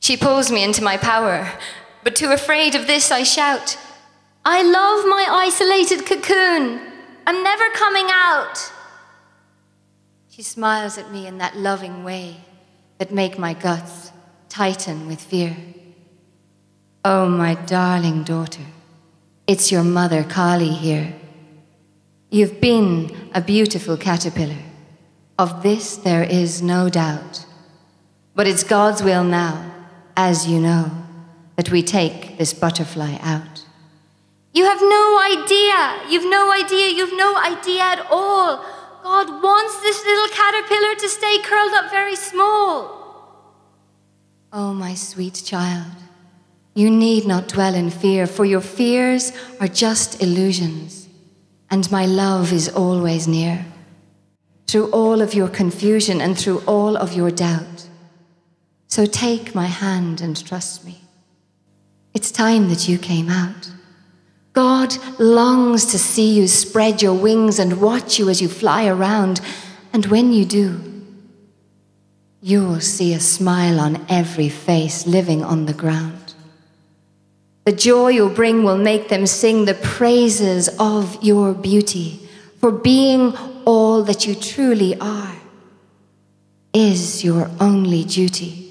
She pulls me into my power, but too afraid of this I shout, I love my isolated cocoon. I'm never coming out. She smiles at me in that loving way that make my guts tighten with fear. Oh, my darling daughter, it's your mother, Kali, here. You've been a beautiful caterpillar. Of this there is no doubt. But it's God's will now, as you know, that we take this butterfly out. You have no idea. You've no idea. You've no idea at all. God wants this little caterpillar to stay curled up very small. Oh, my sweet child, you need not dwell in fear, for your fears are just illusions, and my love is always near. Through all of your confusion and through all of your doubt. So take my hand and trust me. It's time that you came out. God longs to see you spread your wings and watch you as you fly around. And when you do, you'll see a smile on every face living on the ground. The joy you'll bring will make them sing the praises of your beauty, for being all that you truly are is your only duty.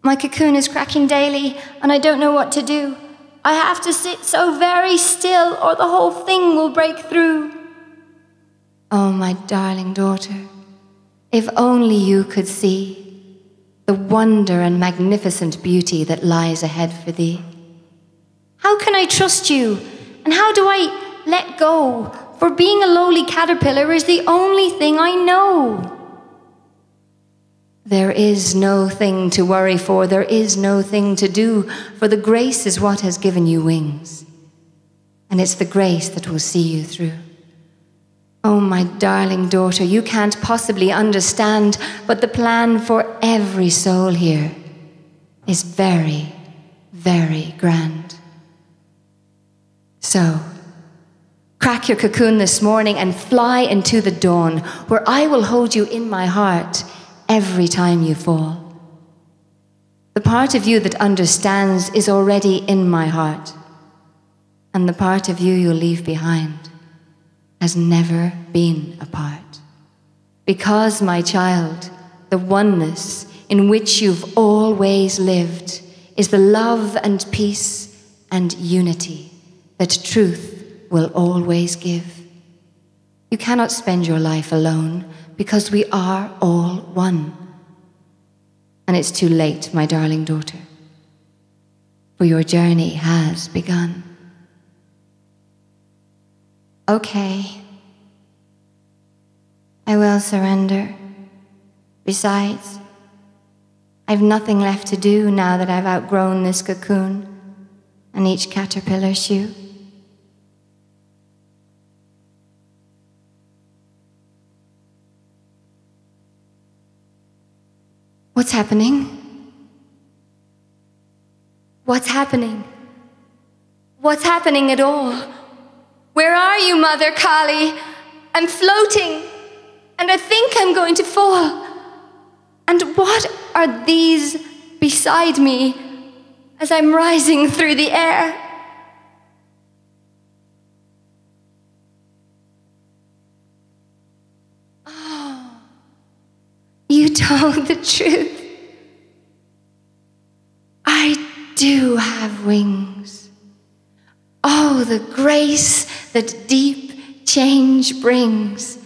My cocoon is cracking daily, and I don't know what to do. I have to sit so very still, or the whole thing will break through. Oh, my darling daughter, if only you could see the wonder and magnificent beauty that lies ahead for thee. How can I trust you? And how do I let go? For being a lowly caterpillar is the only thing I know. There is no thing to worry for, there is no thing to do, for the grace is what has given you wings. And it's the grace that will see you through. Oh, my darling daughter, you can't possibly understand, but the plan for every soul here is very, very grand. So, crack your cocoon this morning and fly into the dawn, where I will hold you in my heart every time you fall. The part of you that understands is already in my heart, and the part of you you'll leave behind has never been apart. Because, my child, the oneness in which you've always lived is the love and peace and unity that truth will always give. You cannot spend your life alone because we are all one. And it's too late, my darling daughter, for your journey has begun. Okay, I will surrender. Besides, I've nothing left to do now that I've outgrown this cocoon and each caterpillar shoe. What's happening? What's happening? What's happening at all? Where are you, Mother Kali? I'm floating, and I think I'm going to fall. And what are these beside me as I'm rising through the air? Oh, you told the truth. I do have wings. Oh, the grace that deep change brings.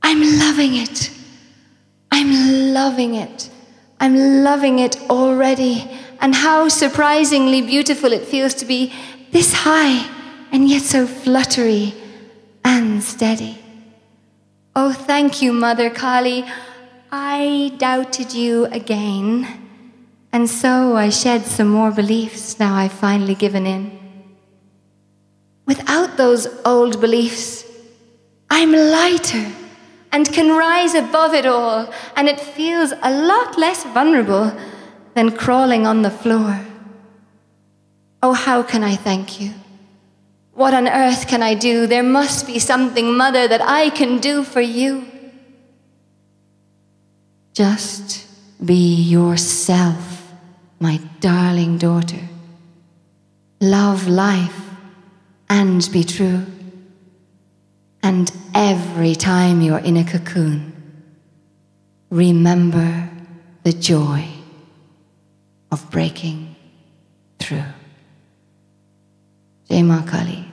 I'm loving it. I'm loving it. I'm loving it already. And how surprisingly beautiful it feels to be this high and yet so fluttery and steady. Oh, thank you, Mother Kali. I doubted you again, and so I shed some more beliefs now I've finally given in. Without those old beliefs, I'm lighter and can rise above it all, and it feels a lot less vulnerable than crawling on the floor. Oh, how can I thank you? What on earth can I do? There must be something, Mother, that I can do for you. Just Be yourself, my darling daughter. Love life and be true. And every time you're in a cocoon, remember the joy of breaking through. Jai Ma Kali.